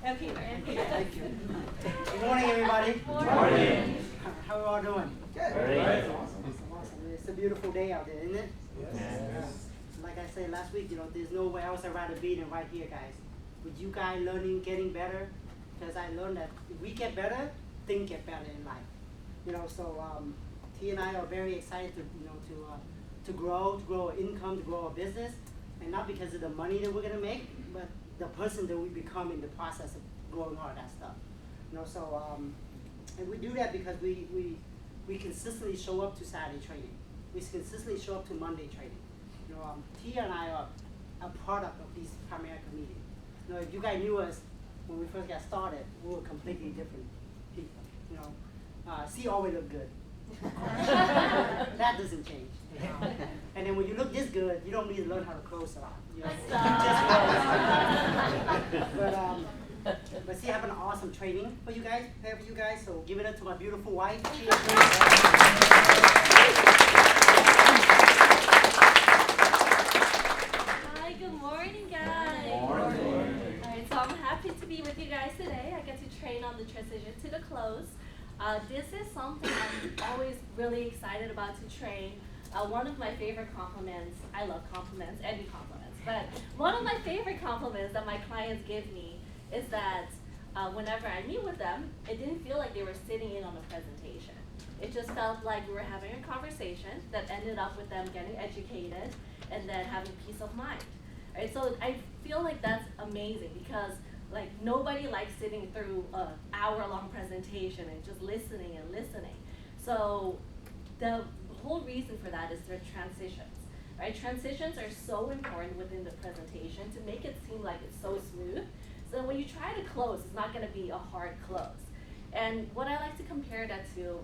Okay, Thank you. Good morning, everybody. Morning. How are you all doing? Good. Awesome, awesome. It's a beautiful day out there, isn't it? Yes. Like I said last week, there's nowhere else I'd rather be than right here, guys. With you guys learning, getting better, because I learned that if we get better, things get better in life. T and I are very excited to grow our income, to grow our business, and not because of the money that we're gonna make, but the person that we become in the process of growing all that stuff. And we do that because we consistently show up to Saturday training. We consistently show up to Monday training. Tia and I are a product of these Primerica meetings. If you guys knew us when we first got started, we were completely different people. C always looked good. That doesn't change. And then when you look this good, you don't need to learn how to close a lot. But see, I have an awesome training for you guys, prepared for you guys. So give it up to my beautiful wife. Hi, good morning, guys. Morning. All right, so I'm happy to be with you guys today. I get to train on the transition to the close. This is something I'm always really excited about to train. One of my favorite compliments, I love compliments, any compliments, but one of my favorite compliments that my clients give me is that whenever I meet with them, it didn't feel like they were sitting in on a presentation. It just felt like we were having a conversation that ended up with them getting educated and then having peace of mind. Right? So I feel like that's amazing because nobody likes sitting through an hour-long presentation and just listening and listening. So the whole reason for that is their transitions. Right? Transitions are so important within the presentation to make it seem like it's so smooth. So when you try to close, it's not going to be a hard close. And what I like to compare that to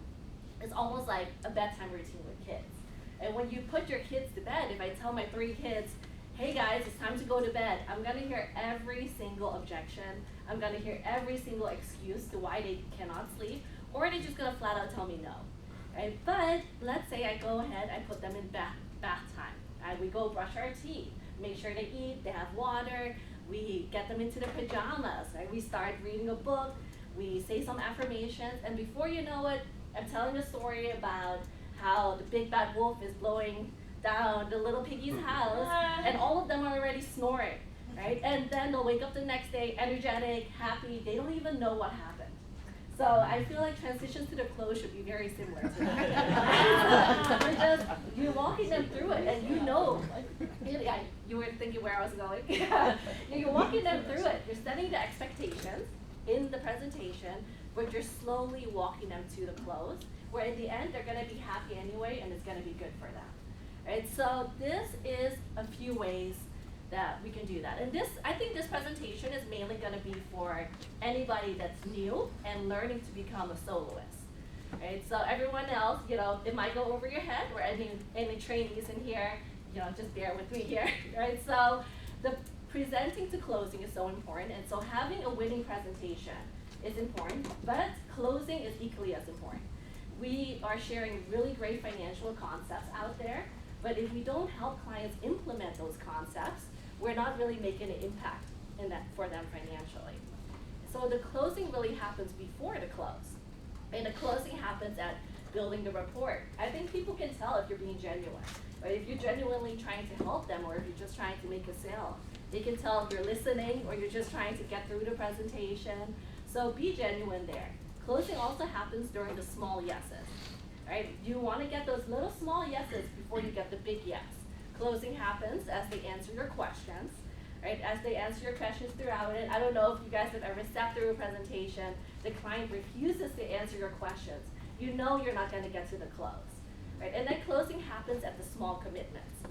is almost like a bedtime routine with kids. And when you put your kids to bed, if I tell my 3 kids, hey guys, it's time to go to bed, I'm going to hear every single objection. I'm going to hear every single excuse to why they cannot sleep, or they're just going to flat out tell me no. Right? But let's say I go ahead, I put them in bath time. We go brush our teeth, make sure they eat, they have water, we get them into their pajamas, right? We start reading a book, we say some affirmations, and before you know it, I'm telling a story about how the big bad wolf is blowing down the little piggy's house, and all of them are already snoring, right? And then they'll wake up the next day, energetic, happy, they don't even know what happened. So I feel like transitions to the close should be very similar to that. You're walking them through it, and you were thinking where I was going. You're walking them through it. You're setting the expectations in the presentation, but you're slowly walking them to the close, where in the end they're going to be happy anyway, and it's going to be good for them. Right? So this is a few ways that we can do that. And I think this presentation is mainly going to be for anybody that's new and learning to become a soloist. Right? So everyone else, it might go over your head, or any trainees in here, just bear with me here. Right? So the presenting to closing is so important, and so having a winning presentation is important, but closing is equally as important. We are sharing really great financial concepts out there, but if we don't help clients implement those concepts, we're not really making an impact for them financially. So the closing really happens before the close. And the closing happens at building the rapport. I think people can tell if you're being genuine. Right? If you're genuinely trying to help them, or if you're just trying to make a sale. They can tell if you're listening, or you're just trying to get through the presentation. So be genuine there. Closing also happens during the small yeses. Right? You want to get those little small yeses before you get the big yes. Closing happens as they answer your questions, right? As they answer your questions throughout it. I don't know if you guys have ever sat through a presentation, the client refuses to answer your questions. You know you're not going to get to the close, right? And then closing happens at the small commitments.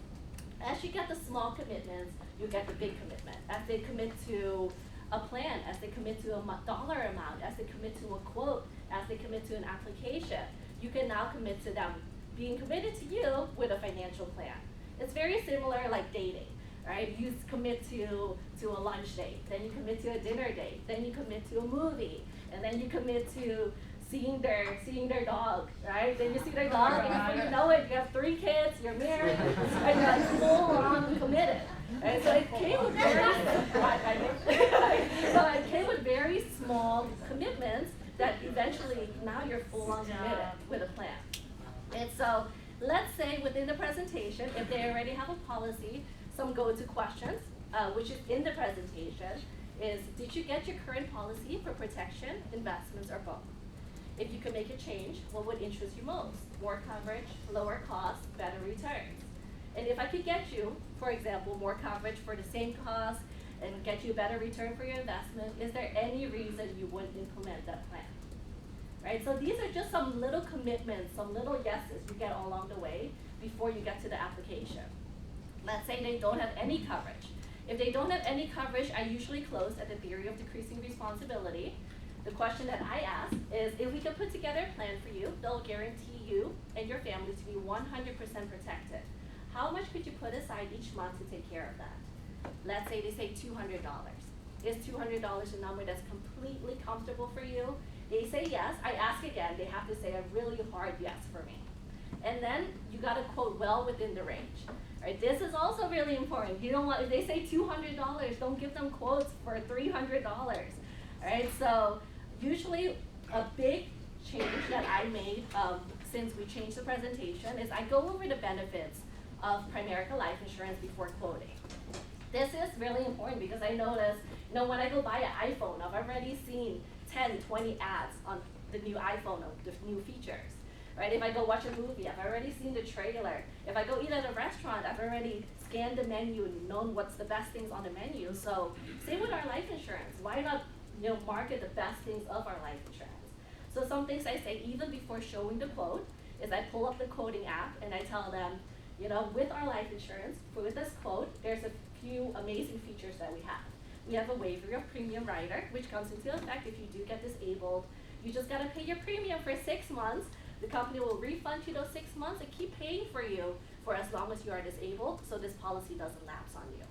As you get the small commitments, you get the big commitment. As they commit to a plan, as they commit to a dollar amount, as they commit to a quote, as they commit to an application, you can now commit to them being committed to you with a financial plan. It's very similar like dating, right? You commit to a lunch date, then you commit to a dinner date, then you commit to a movie, and then you commit to seeing their dog, right? Then you see their dog, and before you know it, you have 3 kids, you're married, and you're like full on committed. And so it came with very small commitments that eventually now you're full on committed with a plan. And so let's say within the presentation, if they already have a policy, some go-to questions, which is in the presentation, is did you get your current policy for protection, investments, or both? If you could make a change, what would interest you most? More coverage, lower cost, better returns. And if I could get you, for example, more coverage for the same cost and get you a better return for your investment, is there any reason you wouldn't implement that plan? Right, so these are just some little commitments, some little yeses you get along the way before you get to the application. Let's say they don't have any coverage. If they don't have any coverage, I usually close at the theory of decreasing responsibility. The question that I ask is, if we could put together a plan for you, they'll guarantee you and your family to be 100% protected. How much could you put aside each month to take care of that? Let's say they say $200. Is $200 a number that's completely comfortable for you? They say yes, I ask again, they have to say a really hard yes for me. And then you gotta quote well within the range. Right? This is also really important. You don't want, if they say $200, don't give them quotes for $300. Right? So usually a big change that I made since we changed the presentation is I go over the benefits of Primerica Life Insurance before quoting. This is really important because I notice, when I go buy an iPhone, I've already seen 10, 20 ads on the new iPhone of the new features. Right? If I go watch a movie, I've already seen the trailer. If I go eat at a restaurant, I've already scanned the menu and known what's the best things on the menu. So same with our life insurance. Why not market the best things of our life insurance? So some things I say even before showing the quote is I pull up the quoting app and I tell them, with our life insurance, with this quote, there's a few amazing features that we have. We have a waiver of premium rider, which comes into effect if you do get disabled. You just gotta pay your premium for 6 months. The company will refund you those 6 months and keep paying for you for as long as you are disabled, so this policy doesn't lapse on you.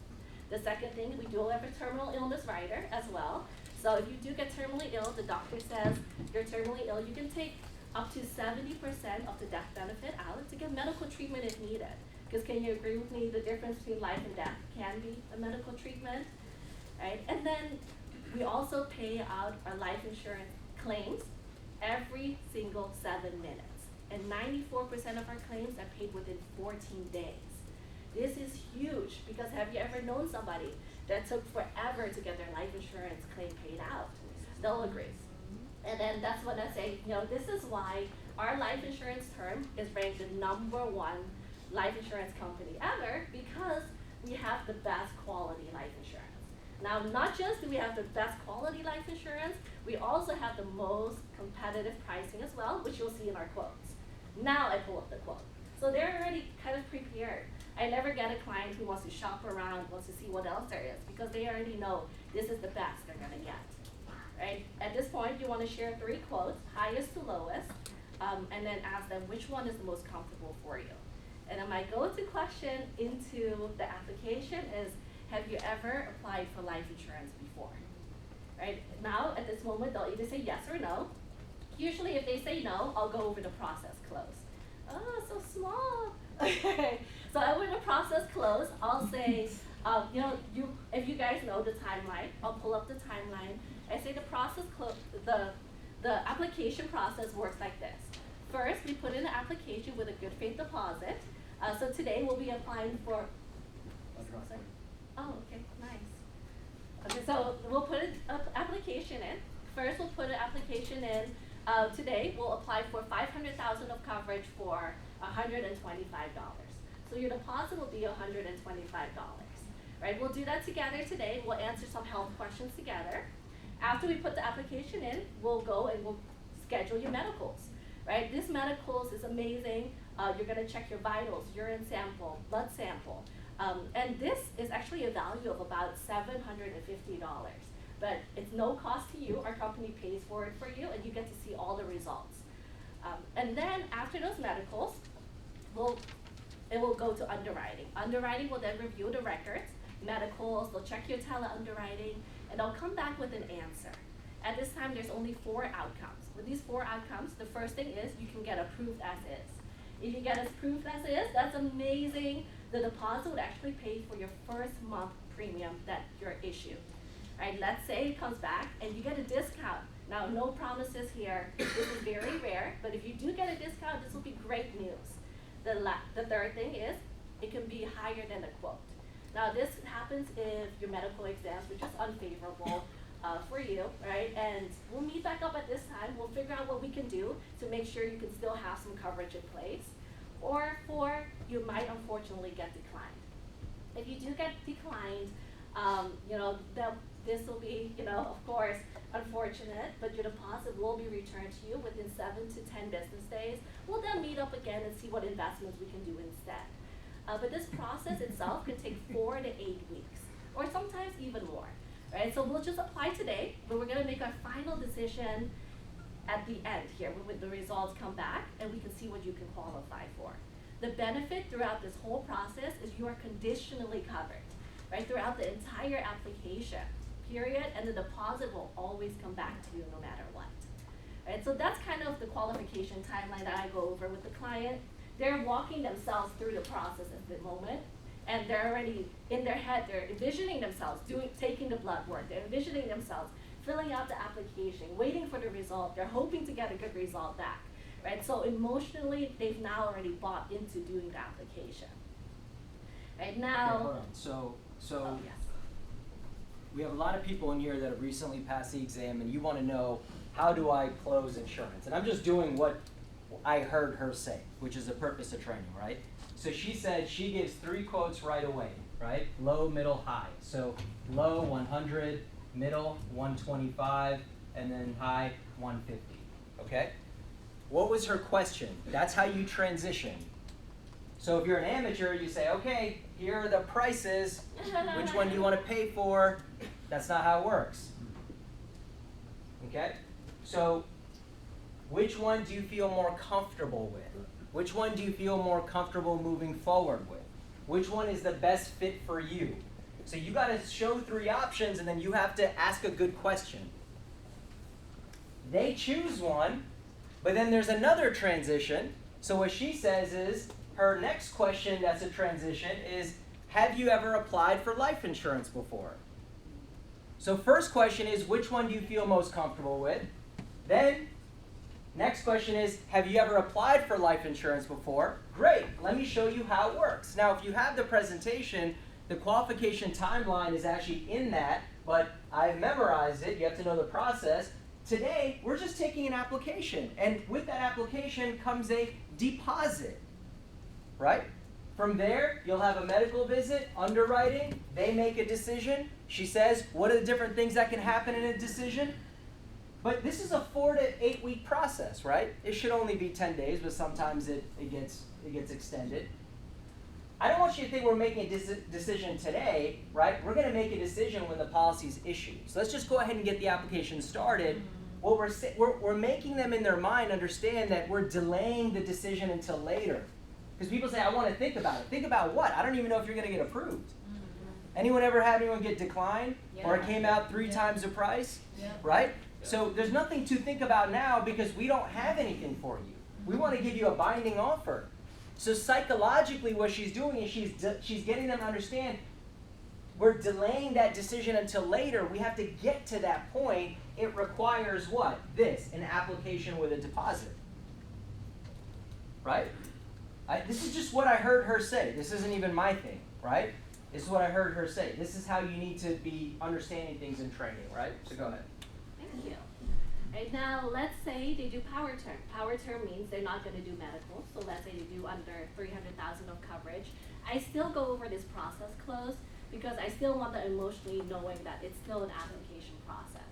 The second thing, we do have a terminal illness rider as well. So if you do get terminally ill, the doctor says you're terminally ill, you can take up to 70% of the death benefit out to get medical treatment if needed. Because can you agree with me, the difference between life and death can be a medical treatment, right? And then we also pay out our life insurance claims every single 7 minutes. And 94% of our claims are paid within 14 days. This is huge because have you ever known somebody that took forever to get their life insurance claim paid out? They'll agree. And then that's when I say, this is why our life insurance term is ranked the #1 life insurance company ever, because we have the best quality life insurance. Now, not just do we have the best quality life insurance, we also have the most competitive pricing as well, which you'll see in our quotes. Now I pull up the quote. So they're already kind of prepared. I never get a client who wants to shop around, wants to see what else there is, because they already know this is the best they're gonna get. Right? At this point, you want to share 3 quotes, highest to lowest, and then ask them which one is the most comfortable for you. And then my go-to question into the application is, have you ever applied for life insurance before? Right? Now, at this moment, they'll either say yes or no. Usually, if they say no, I'll go over the process close. Oh, so small. Okay. So over the process close, I'll say, if you guys know the timeline, I'll pull up the timeline. I say the application process works like this. First, we put in the application with a good faith deposit. So today we'll be applying for. Oh, okay, nice. Okay, so we'll put an application in. First, we'll put an application in. Today, we'll apply for $500,000 of coverage for $125. So your deposit will be $125. Right? We'll do that together today. We'll answer some health questions together. After we put the application in, we'll go and we'll schedule your medicals. Right? This medicals is amazing. You're gonna check your vitals, urine sample, blood sample. And this is actually a value of about $750. But it's no cost to you. Our company pays for it for you, and you get to see all the results. And then after those medicals, it will go to underwriting. Underwriting will then review the records, medicals, they'll check your tele-underwriting, and they'll come back with an answer. At this time, there's only 4 outcomes. With these 4 outcomes, the first thing is you can get approved as is. If you get approved as is, that's amazing. The deposit would actually pay for your first month premium that you're issued. right? Let's say it comes back and you get a discount. Now, no promises here. This is very rare, but if you do get a discount, this will be great news. The third thing is, it can be higher than the quote. Now, this happens if your medical exams were just unfavorable for you, right? And we'll meet back up at this time. We'll figure out what we can do to make sure you can still have some coverage in place. Or you might unfortunately get declined. If you do get declined, this will be, of course, unfortunate, but your deposit will be returned to you within 7 to 10 business days. We'll then meet up again and see what investments we can do instead. But this process itself could take 4 to 8 weeks, or sometimes even more, right? So we'll just apply today, but we're gonna make our final decision at the end here when the results come back and we can see what you can qualify for. The benefit throughout this whole process is you are conditionally covered, right? Throughout the entire application period, and the deposit will always come back to you no matter what. Right? So that's kind of the qualification timeline that I go over with the client. They're walking themselves through the process at the moment, and they're already in their head, they're envisioning themselves taking the blood work, they're envisioning themselves filling out the application, waiting for the result, they're hoping to get a good result back, right? So emotionally, they've now already bought into doing the application. Right now, Okay, hold on. So oh yes. we have a lot of people in here that have recently passed the exam, and you want to know, how do I close insurance? And I'm just doing what I heard her say, which is the purpose of training, right? So she said she gives 3 quotes right away, right? Low, middle, high. So low, 100, middle, 125, and then high, 150, okay? What was her question? That's how you transition. So if you're an amateur, you say, okay, here are the prices. Which one do you want to pay for? That's not how it works. Okay? So which one do you feel more comfortable with? Which one do you feel more comfortable moving forward with? Which one is the best fit for you? So you got to show 3 options, and then you have to ask a good question. They choose one, but then there's another transition. So what she says is, her next question that's a transition is, have you ever applied for life insurance before? So first question is, which one do you feel most comfortable with? Then, next question is, have you ever applied for life insurance before? Great, let me show you how it works. Now, if you have the presentation, the qualification timeline is actually in that, but I've memorized it. You have to know the process. Today, we're just taking an application, and with that application comes a deposit, right? From there, you'll have a medical visit, underwriting, they make a decision. She says, what are the different things that can happen in a decision? But this is a 4 to 8 week process, right? It should only be 10 days, but sometimes it gets extended. I don't want you to think we're making a decision today, right? We're going to make a decision when the policy's issued. So let's just go ahead and get the application started. What we're making them in their mind understand that we're delaying the decision until later. Because people say, I want to think about it. Think about what? I don't even know if you're going to get approved. Anyone ever had anyone get declined? Yeah. Or it came out 3 times the price? Yeah. Right? So there's nothing to think about now because we don't have anything for you. We want to give you a binding offer. So psychologically what she's doing is she's getting them to understand we're delaying that decision until later. We have to get to that point. It requires what? This, an application with a deposit. Right? This is just what I heard her say. This isn't even my thing, right? This is what I heard her say. This is how you need to be understanding things in training, right? So go ahead. Thank you. Right now, let's say they do power term. Power term means they're not going to do medical. So let's say they do under $300,000 of coverage. I still go over this process close because I still want them emotionally knowing that it's still an application process,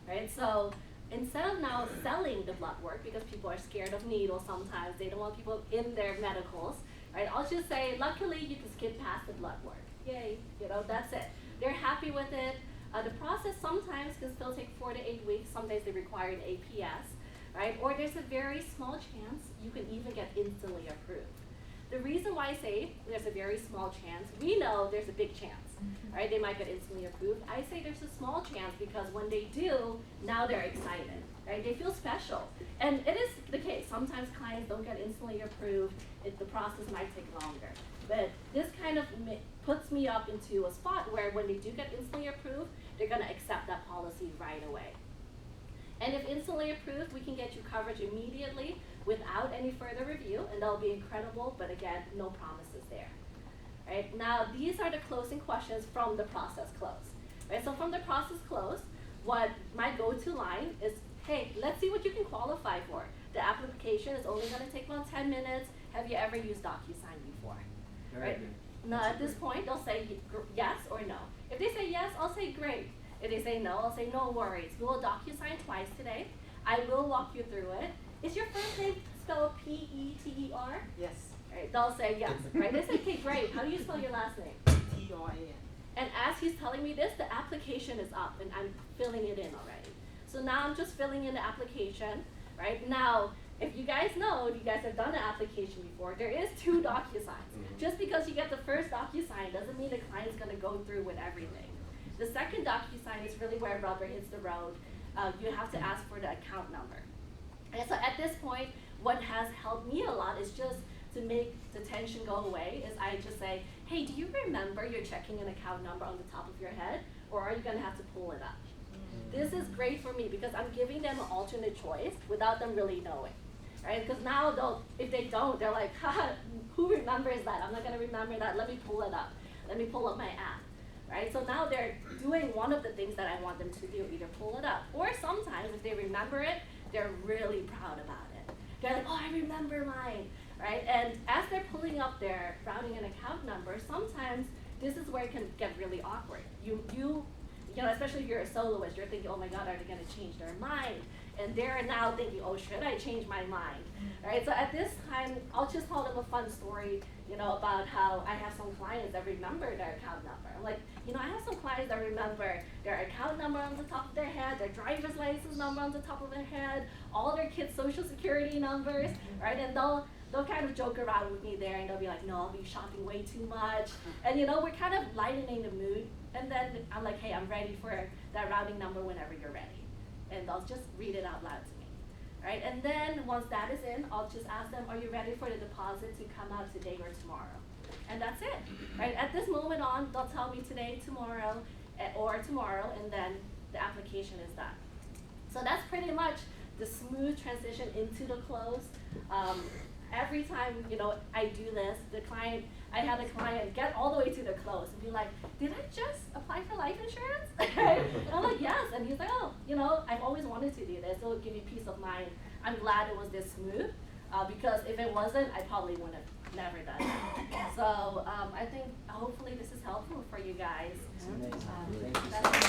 right? So instead of now selling the blood work because people are scared of needles sometimes, they don't want people in their medicals, right? I'll just say, luckily you can skip past the blood work. Yay, that's it. They're happy with it. The process sometimes can still take 4 to 8 weeks. Some days they require an APS, right? Or there's a very small chance you can even get instantly approved. The reason why I say there's a very small chance, we know there's a big chance, right? They might get instantly approved. I say there's a small chance because when they do, now they're excited, right? They feel special. And it is the case. Sometimes clients don't get instantly approved. The process might take longer. But this kind of puts me up into a spot where when they do get instantly approved, they're gonna accept that policy right away. And if instantly approved, we can get you coverage immediately without any further review, and that'll be incredible, but again, no promises there. Right, now these are the closing questions from the process close. Right, so from the process close, what my go-to line is, hey, let's see what you can qualify for. The application is only gonna take about 10 minutes. Have you ever used DocuSign before? Very Right? good. Now That's at this great. point, they'll say yes or no. If they say yes, I'll say great. If they say no, I'll say no worries. We will DocuSign twice today. I will walk you through it. Is your first name spelled P-E-T-E-R? Yes, Right, they'll say yes, right? They say, okay, great. How do you spell your last name? T-R-A-N. And as he's telling me this, the application is up and I'm filling it in already. So now I'm just filling in the application, right? Now, if you guys know, you guys have done an application before, there is 2 DocuSigns. Just because you get the first DocuSign doesn't mean the client's gonna go through with everything. The second DocuSign is really where rubber hits the road. You have to ask for the account number. And so at this point, what has helped me a lot is just to make the tension go away is I just say, hey, do you remember your checking an account number on the top of your head? Or are you gonna have to pull it up? This is great for me because I'm giving them an alternate choice without them really knowing, right? Because now if they don't, they're like, haha, who remembers that? I'm not gonna remember that, let me pull it up. Let me pull up my app, right? So now they're doing one of the things that I want them to do, either pull it up, or sometimes if they remember it, they're really proud about it. They're like, oh, I remember mine, right? And as they're pulling up their routing and account number, sometimes this is where it can get really awkward. You know, especially if you're a soloist, you're thinking, oh my God, are they gonna change their mind? And they're now thinking, oh, should I change my mind? Right, so at this time, I'll just tell them a fun story, you know, about how I have some clients that remember their account number. I'm like, you know, I have some clients that remember their account number on the top of their head, their driver's license number on the top of their head, all their kids' social security numbers, right? And they'll kind of joke around with me there and they'll be like, no, I'll be shopping way too much. And you know, we're kind of lightening the mood. And then I'm like, hey, I'm ready for that routing number whenever you're ready. And they'll just read it out loud to me, right? And then once that is in, I'll just ask them, are you ready for the deposit to come out today or tomorrow? And that's it, right? At this moment on, they'll tell me today, tomorrow, or tomorrow, and then the application is done. So that's pretty much the smooth transition into the close. Every time, you know, I do this, I had a client get all the way to the close and be like, did I just apply for life insurance? And I'm like, yes. And he's like, oh, you know, I've always wanted to do this. It'll give you peace of mind. I'm glad it was this smooth because if it wasn't, I probably would have never done it. So I think hopefully this is helpful for you guys. It's amazing. Um, Thank you so that's much.